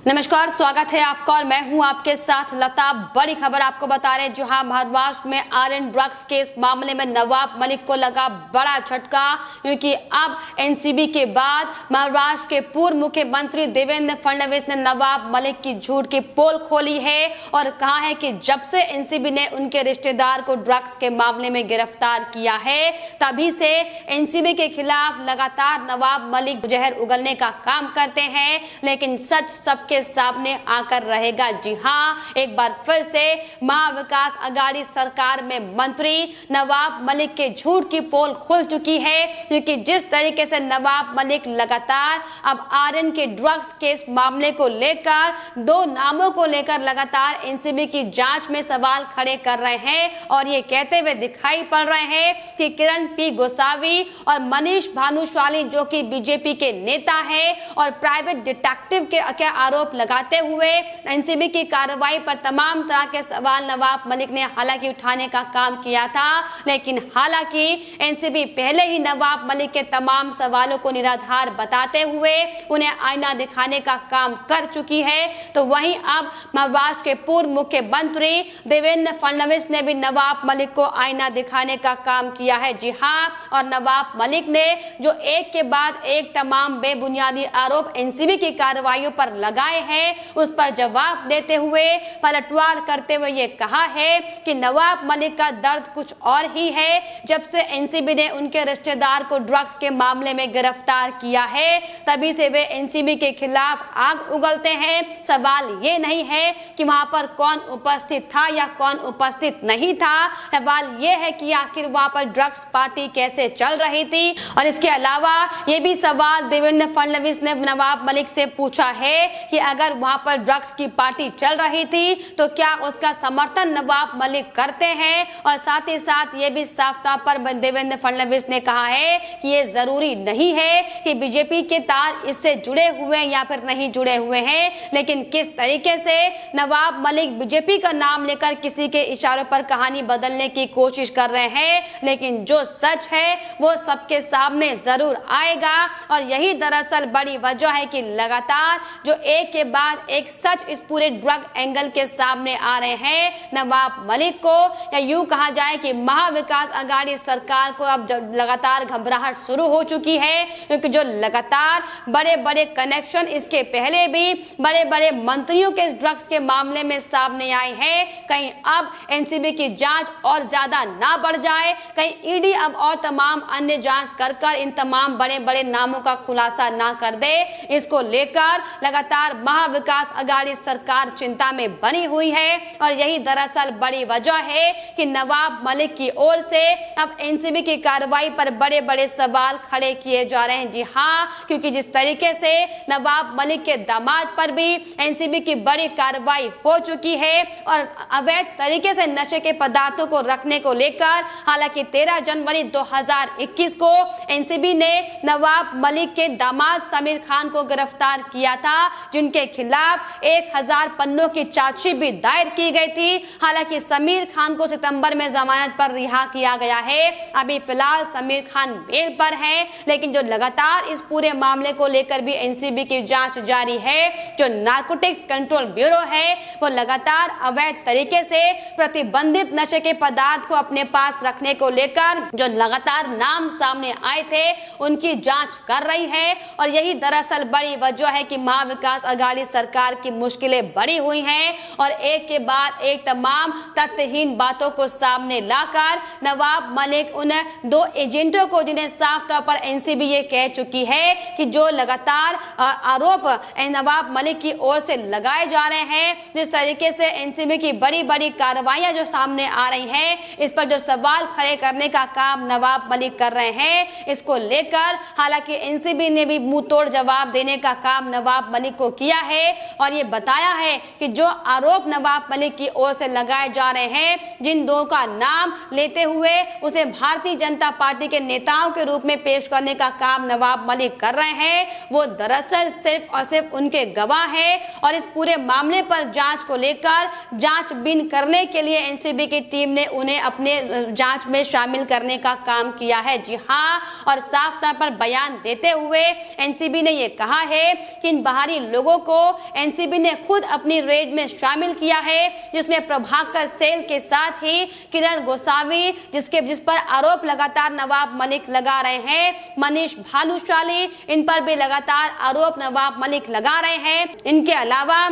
नमस्कार, स्वागत है आपका और मैं हूं आपके साथ लता। बड़ी खबर आपको बता रहे हैं, जहां महाराष्ट्र में आयरन ड्रग्स केस मामले में नवाब मलिक को लगा बड़ा झटका, क्योंकि अब एनसीबी के बाद महाराष्ट्र के पूर्व मुख्यमंत्री देवेंद्र फडणवीस ने नवाब मलिक की झूठ की पोल खोली है और कहा है कि जब से एनसीबी ने उनके रिश्तेदार को ड्रग्स के मामले में गिरफ्तार किया है, तभी से एनसीबी के खिलाफ लगातार नवाब मलिक जहर उगलने का काम करते हैं, लेकिन सच सबके सामने आकर रहेगा। जी हां, एक बार फिर से महाविकास आघाड़ी सरकार में मंत्री नवाब मलिक के झूठ की पोल खुल चुकी है, क्योंकि जिस तरीके से नवाब मलिक लगातार अब आर्यन के ड्रग्स केस मामले को लेकर, दो नामों को लेकर लगातार एनसीबी की जांच में सवाल खड़े कर रहे हैं और ये कहते हुए दिखाई पड़ रहे हैं कि किरण पी गोसावी और मनीष भानुशाली, जो कि बीजेपी के नेता है और प्राइवेट डिटेक्टिव के आरोप लगाते हुए एनसीबी की कार्रवाई पर तमाम तरह के सवाल नवाब मलिक ने हालांकि उठाने का काम किया था, लेकिन हालांकि एनसीबी पहले ही नवाब मलिक के तमाम सवालों को निराधार बताते हुए उन्हें आईना दिखाने का काम कर चुकी है। तो वहीं अब महाराष्ट्र के पूर्व मुख्यमंत्री देवेंद्र फडणवीस ने भी नवाब मलिक को आईना दिखाने का काम किया है। जी हां, और नवाब मलिक ने जो एक के बाद एक तमाम बेबुनियादी आरोप एनसीबी की कार्रवाइयों पर लगाए हैं, उस पर जवाब देते हुए पलटवार करते हुए ये कहा है कि नवाब मलिक का दर्द कुछ और ही है। जब से एनसीबी ने उनके रिश्तेदार को ड्रग्स के मामले में गिरफ्तार किया है, तभी से वे एनसीबी के खिलाफ आग उगलते हैं। सवाल ये नहीं है कि वहां पर कौन उपस्थित था या कौन उपस्थित नहीं था, सवाल ये है कि आखिर वहां पर ड्रग्स पार्टी कैसे चल रही थी। और इसके अलावा ये भी सवाल देवेंद्र फडणवीस ने नवाब मलिक से पूछा है कि अगर वहां पर ड्रग्स की पार्टी चल रही थी तो क्या उसका समर्थन नवाब मलिक करते हैं। और साथ ही साथ ये भी साफ तौर पर देवेंद्र फडणवीस ने कहा है कि ये जरूरी नहीं है कि बीजेपी के तार इससे जुड़े हुए या फिर नहीं जुड़े हुए हैं, लेकिन किस तरीके से नवाब मलिक बीजेपी का नाम लेकर किसी के इशारों पर कहानी बदलने की कोशिश कर रहे हैं, लेकिन जो सच है वो सबके सामने जरूर आएगा। और यही दरअसल बड़ी वजह है कि लगातार जो एक के बाद एक सच इस पूरे ड्रग एंगल के सामने आ रहे हैं। नवाब मलिक को, या यूं कहा जाए कि महाविकास आघाड़ी सरकार को अब लगातार घबराहट शुरू हो चुकी है, क्योंकि जो लगातार बड़े बड़े कनेक्शन इसके पहले भी बड़े बड़े मंत्रियों के ड्रग्स के मामले में सामने आए हैं, कहीं अब एनसीबी की जांच और ज्यादा ना बढ़ जाए, कहीं ईडी अब और तमाम अन्य जांच कर इन तमाम बड़े बड़े नामों का खुलासा ना कर दे। इसको लेकर लगातार महाविकास आघाड़ी सरकार चिंता में बनी हुई है और यही दरअसल बड़ी वजह है कि नवाब मलिक की ओर से अब एनसीबी की कार्रवाई पर बड़े बड़े सवाल खड़े किए जा रहे हैं। जी हां, क्योंकि जिस तरीके से नवाब मलिक के दामाद पर भी एनसीबी की बड़ी कार्रवाई हो चुकी है और अवैध तरीके से नशे के पदार्थों को रखने को लेकर, हालांकि 13 जनवरी 2021 को एनसीबी ने नवाब मलिक के दामाद समीर खान को गिरफ्तार किया था, जिनके खिलाफ 1000 पन्नों की चार्जशीट भी दायर की गई थी। हालांकि समीर खान को सितंबर में जमानत पर रिहा किया गया है। अभी फिलहाल समीर खान बेल पर हैं, लेकिन जो लगातार इस पूरे मामले को लेकर भी एनसीबी की जांच जारी है। जो नारकोटिक्स कंट्रोल ब्यूरो है वो लगातार अवैध तरीके से प्रतिबंधित नशे के पदार्थ को अपने पास रखने को लेकर जो लगातार नाम सामने आए थे उनकी जांच कर रही है। और यही दरअसल बड़ी वजह है कि महाविकास आघाड़ी सरकार की मुश्किलें बढ़ी हुई हैं और एक के बाद एक तमाम तथ्यहीन बातों को सामने लाकर नवाब मलिक उन दो एजेंटों को, जिन्हें साफ तौर पर एनसीबी ये कह चुकी है कि जो लगातार आरोप नवाब मलिक की ओर से लगाए जा रहे हैं, जिस तरीके से एनसीबी की बड़ी बड़ी कार्रवाइयां जो सामने आ रही हैं, इस पर जो सवाल खड़े करने का काम नवाब मलिक कर रहे हैं, इसको लेकर हालांकि एनसीबी ने भी मुंह तोड़ जवाब देने का काम नवाब मलिक को किया है और ये बताया है कि जो आरोप नवाब मलिक की ओर से लगाए जा रहे हैं, जिन दो का नाम लेते हुए उसे भारतीय जनता पार्टी के नेताओं के रूप में पेश करने का काम नवाब मलिक कर रहे हैं, वो दरअसल सिर्फ और सिर्फ उनके गवाह हैं। और इस पूरे मामले पर जांच को लेकर जांचबीन करने के लिए एनसीबी की टीम ने उन्हें अपने जांच में शामिल करने का काम किया है। जी हां, और साफ तौर पर बयान देते हुए एनसीबी ने यह कहा है कि इन बाहरी लोगों को एनसीबी ने खुद अपनी रेड में शामिल किया है, जिसमें प्रभाकर सेल के साथ ही किरण गोसावी, जिस पर आरोप लगातार नवाब मलिक लगा रहे हैं, मनीष भानुशाली, इन पर भी लगातार आरोप नवाब मलिक लगा रहे हैं। इनके अलावा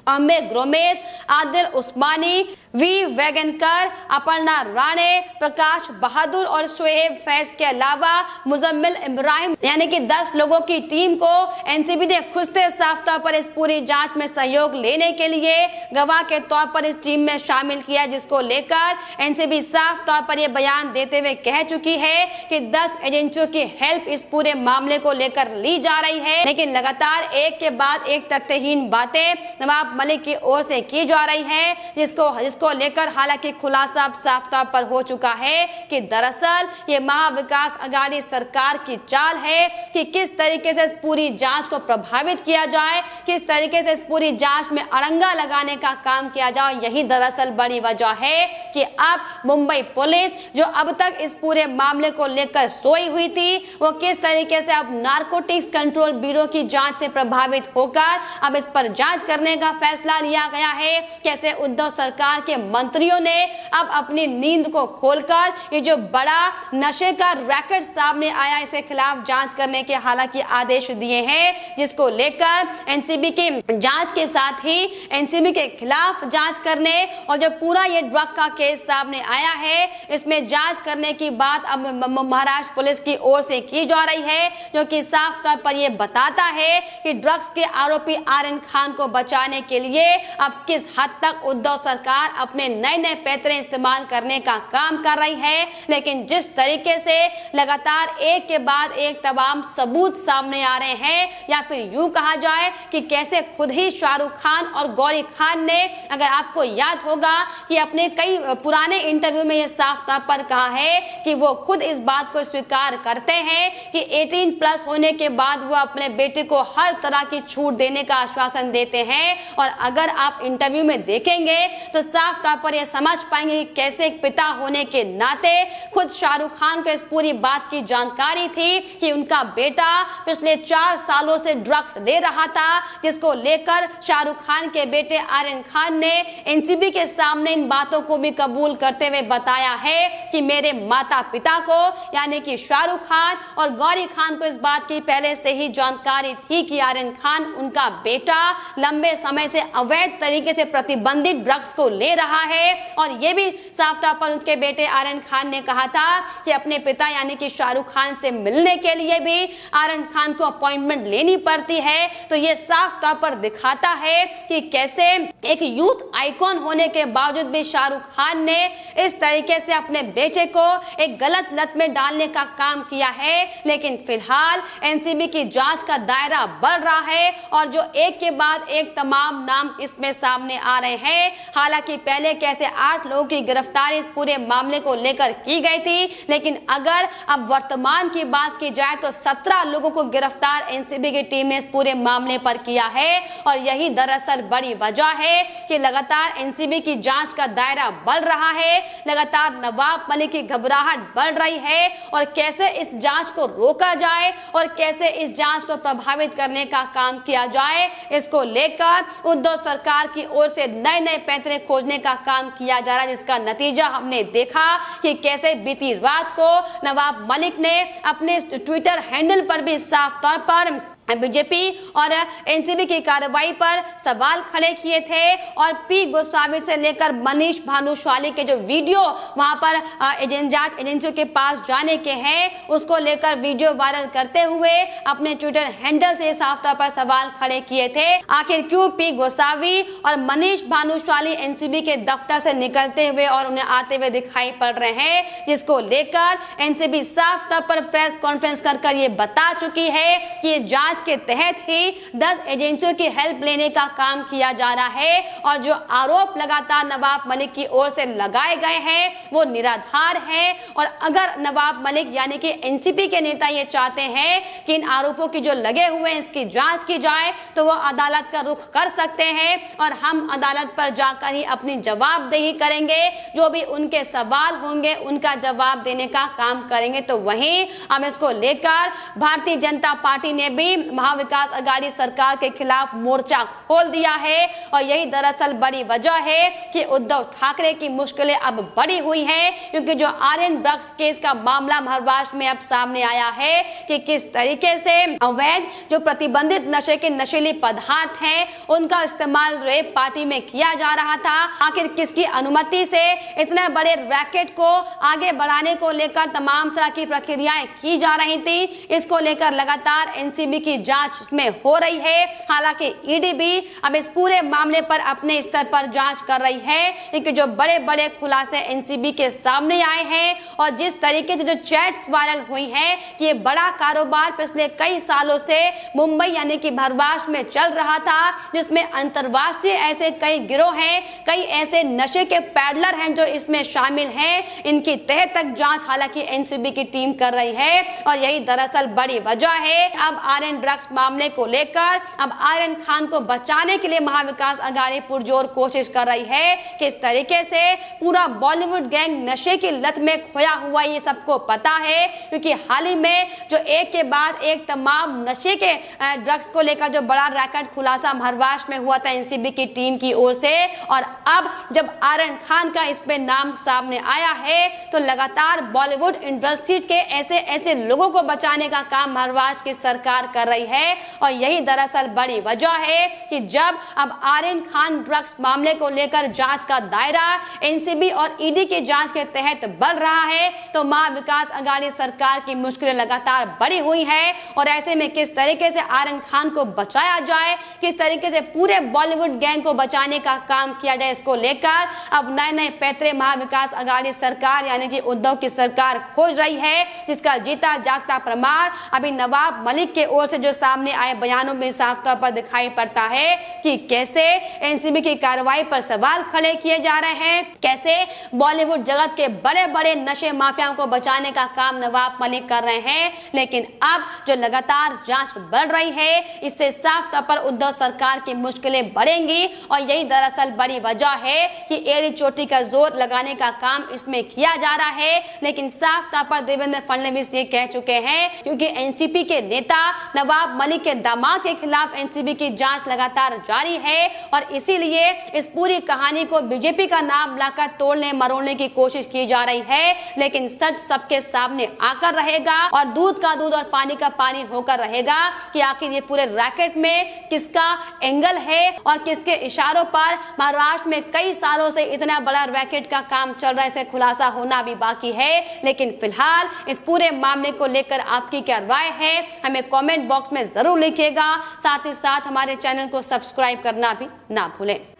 अम्बे ग्रोमेस, आदिल उस्मानी, वी वैगनकर, अपर्णा राणे, प्रकाश बहादुर और शोएब फैज के अलावा मुजम्मिल इब्राहिम यानी कि 10 लोगों की टीम को एनसीबी ने खुद से साफ तौर पर इस पूरी जांच में सहयोग लेने के लिए गवाह के तौर पर इस टीम में शामिल किया, जिसको लेकर एनसीबी साफ तौर पर यह बयान देते हुए कह चुकी है कि 10 एजेंसियों की हेल्प इस पूरे मामले को लेकर ली जा रही है। लेकिन लगातार एक के बाद एक तथ्यहीन बातें नवाब मलिक की ओर से की जा रही है, जिसको लेकर हालांकि खुलासा अब साफ तौर पर हो चुका है कि दरअसल ये महाविकास अघाड़ी सरकार की चाल है कि किस तरीके से इस पूरी जांच को प्रभावित किया जाए, किस तरीके से इस पूरी जांच में अड़ंगा लगाने का काम किया जाए। यही दरअसल बड़ी वजह है कि अब मुंबई पुलिस जो अब तक इस पूरे मामले को लेकर सोई हुई थी, वो किस तरीके से अब नारकोटिक्स कंट्रोल ब्यूरो की जांच से प्रभावित होकर अब इस पर जांच करने का फैसला लिया गया है। कैसे उद्धव सरकार के मंत्रियों ने अब अपनी नींद को खोलकर ये जो बड़ा नशे का रैकेट सामने आया, इसके खिलाफ जांच करने के हालांकि आदेश दिए हैं, जिसको लेकर एनसीबी की जांच के साथ ही एनसीबी के खिलाफ जांच करने और जो पूरा ये ड्रग का केस सामने आया है, इसमें जांच करने की बात अब महाराष्ट्र पुलिस की ओर से की जा रही है, जो कि साफ तौर पर यह बताता है कि ड्रग्स के आरोपी आर्यन खान को बचाने के लिए अब किस हद तक उद्धव सरकार अपने नए नए पैतरे इस्तेमाल करने का काम कर रही है। लेकिन जिस तरीके से लगातार एक के बाद एक तमाम सबूत सामने आ रहे हैं, या फिर यूं कहा जाए कि कैसे खुद ही शाहरुख खान और गौरी खान ने, अगर आपको याद होगा कि अपने कई पुराने इंटरव्यू में यह साफ तौर पर कहा है कि वो खुद इस बात को स्वीकार करते हैं कि 18+ होने के बाद वो अपने बेटे को हर तरह की छूट देने का आश्वासन देते हैं। और अगर आप इंटरव्यू में देखेंगे तो साफ तौर पर यह समझ पाएंगे कि कैसे एक पिता होने के नाते खुद शाहरुख खान को इस पूरी बात की जानकारी थी कि उनका बेटा पिछले 4 सालों से ड्रग्स ले रहा था, जिसको लेकर शाहरुख खान के बेटे आर्यन खान ने एनसीबी के सामने इन बातों को भी कबूल करते हुए बताया है कि मेरे माता पिता को यानी कि शाहरुख खान और गौरी खान को इस बात की पहले से ही जानकारी थी कि आर्यन खान उनका बेटा लंबे समय से अवैध तरीके से प्रतिबंधित ड्रग्स को ले रहा है। और यह भी साफ तौर पर उनके बेटे आर्यन खान ने कहा था कि अपने पिता यानी कि शाहरुख खान से मिलने के लिए भी आर्यन खान को अपॉइंटमेंट लेनी पड़ती है। तो यह साफ तौर पर दिखाता है कि कैसे एक यूथ आइकॉन होने के बावजूद भी शाहरुख खान ने इस तरीके से अपने बेटे को एक गलत लत में डालने का काम किया है। लेकिन फिलहाल एनसीबी की जांच का दायरा बढ़ रहा है और जो एक के बाद एक तमाम नाम इसमें सामने आ रहे हैं। हालांकि पहले कैसे 8 लोगों की गिरफ्तारी इस पूरे मामले को लेकर की गई थी, लेकिन अगर अब वर्तमान की बात की जाए तो 17 लोगों को गिरफ्तार एनसीबी की टीम ने इस पूरे मामले पर किया है। और यही दरअसल बड़ी वजह है कि लगातार एनसीबी की जांच का दायरा बढ़ रहा है, लगातार नवाब मलिक की घबराहट बढ़ रही है और कैसे इस जांच को रोका जाए और कैसे इस जांच को प्रभावित करने का काम किया जाए, इसको लेकर उद्धव सरकार की ओर से नए नए पैंतरे खोजने का काम किया जा रहा है, जिसका नतीजा हमने देखा कि कैसे बीती रात को नवाब मलिक ने अपने ट्विटर हैंडल पर भी साफ तौर पर बीजेपी और एनसीबी की कार्रवाई पर सवाल खड़े किए थे। और पी गोस्वामी से लेकर मनीष भानुशाली के जो वीडियो वहां पर जांच एजेंसियों के पास जाने के हैं, उसको लेकर वीडियो वायरल करते हुए अपने ट्विटर हैंडल से साफ तौर पर सवाल खड़े किए थे। आखिर क्यों पी गोस्वामी और मनीष भानुशाली एनसीबी के दफ्तर से निकलते हुए और उन्हें आते हुए दिखाई पड़ रहे हैं, जिसको लेकर एनसीबी साफ तौर पर प्रेस कॉन्फ्रेंस कर ये बता चुकी है कि ये जांच के तहत ही 10 एजेंसियों की हेल्प लेने का काम किया जा रहा है। और जो आरोप लगातार नवाब मलिक की ओर से लगाए गए हैं वो निराधार है। और अगर नवाब मलिक यानी कि एनसीपी के नेता ये चाहते हैं कि इन आरोपों की जो लगे हुए हैं इसकी जांच की जाए, तो वो अदालत का रुख कर सकते हैं और हम अदालत पर जाकर ही अपनी जवाबदेही करेंगे, जो भी उनके सवाल होंगे उनका जवाब देने का काम करेंगे। तो वहीं हम इसको लेकर भारतीय जनता पार्टी ने भी महाविकास आघाड़ी सरकार के खिलाफ मोर्चा खोल दिया है और यही दरअसल बड़ी वजह है कि उद्धव ठाकरे की मुश्किलें अब बड़ी हुई हैं, क्योंकि जो आर्यन ड्रग्स केस का मामला महाराष्ट्र में अब सामने आया है कि किस तरीके से अवैध जो प्रतिबंधित नशे के नशीली पदार्थ हैं उनका इस्तेमाल रेप पार्टी में किया जा रहा था। आखिर किसकी अनुमति से इतने बड़े रैकेट को आगे बढ़ाने को लेकर तमाम तरह की प्रक्रियाएं की जा रही थी, इसको लेकर लगातार एनसीबी की जांच में हो रही है। हालांकि ईडी भी अब इस पूरे मामले पर अपने स्तर पर जांच कर रही है, क्योंकि जो बड़े बड़े खुलासे एनसीबी के सामने आए हैं और जिस तरीके से जो चैट्स वायरल हुई हैं कि ये बड़ा कारोबार पिछले कई सालों से मुंबई यानी कि महाराष्ट्र में चल रहा था, जिसमें अंतरराष्ट्रीय ऐसे कई गिरोह हैं, कई ऐसे नशे के पैडलर हैं जो इसमें शामिल हैं। इनकी तह तक जांच हालांकि एनसीबी की टीम कर रही है और यही दरअसल बड़ी वजह है। अब आर्यन ड्रग्स मामले को लेकर अब आर्यन खान को बचाने के लिए महाविकास आघाड़ी पुरजोर कोशिश कर रही है। किस तरीके से पूरा बॉलीवुड गैंग नशे की लत में खोया हुआ ये सबको पता है, क्योंकि हाल ही में जो एक के बाद एक तमाम नशे के ड्रग्स को लेकर जो बड़ा रैकेट खुलासा महाराष्ट्र में हुआ था एनसीबी की टीम की ओर से, और अब जब आर्यन खान का इस पे नाम सामने आया है तो लगातार बॉलीवुड इंडस्ट्री के ऐसे ऐसे लोगों को बचाने का काम महाराष्ट्र की सरकार कर रही है। और यही दरअसल बड़ी वजह है कि जब अब आर्यन खान ड्रग्स मामले को लेकर जांच का दायरा एनसीबी और ईडी की जांच के तहत बढ़ रहा है तो महाविकास आघाड़ी सरकार की मुश्किलें लगातार बढ़ी हुई है। और ऐसे में किस तरीके से आर्यन खान को बचाया जाए, किस तरीके से पूरे बॉलीवुड गैंग को बचाने का काम किया जाए, इसको लेकर अब नए नए पैतरे महाविकास आघाड़ी सरकार यानी कि उद्धव की सरकार खोज रही है, जिसका जीता जागता प्रमाण अभी नवाब मलिक के ओर से जो सामने आए बयानों में साफ तौर पर दिखाई पड़ता है कि कैसे एनसीबी की कार्रवाई पर सवाल खड़े किए जा रहे हैं, कैसे बॉलीवुड जगत के बड़े बड़े नशे माफियाओं को बचाने का काम नवाब मलिक कर रहे हैं। लेकिन अब जो लगातार जांच बढ़ रही है इससे साफ तौर पर उद्धव सरकार की मुश्किलें बढ़ेंगी और यही दरअसल बड़ी वजह है कि एड़ी चोटी का जोर लगाने का काम इसमें किया जा रहा है। लेकिन साफ तौर पर देवेंद्र फडणवीस ये कह चुके हैं, क्योंकि एनसीपी के नेता नवाब मलिक के दामाद के खिलाफ एनसीबी की जांच लगातार जारी है और इसीलिए इस पूरी कहानी को बीजेपी का नाम लाकर तोड़ने मरोड़ने की कोशिश की जा रही है। लेकिन सच सबके सामने आकर रहेगा और दूध का दूध और पानी का पानी होकर रहेगा कि आखिर ये पूरे रैकेट में किसका एंगल है और किसके इशारों पर महाराष्ट्र में कई सालों से इतना बड़ा रैकेट का काम चल रहा है, इसे खुलासा होना भी बाकी है। लेकिन फिलहाल इस पूरे मामले को लेकर आपकी क्या राय है हमें कमेंट बॉक्स में जरूर लिखिएगा। साथ ही साथ हमारे चैनल को सब्सक्राइब करना भी ना भूलें।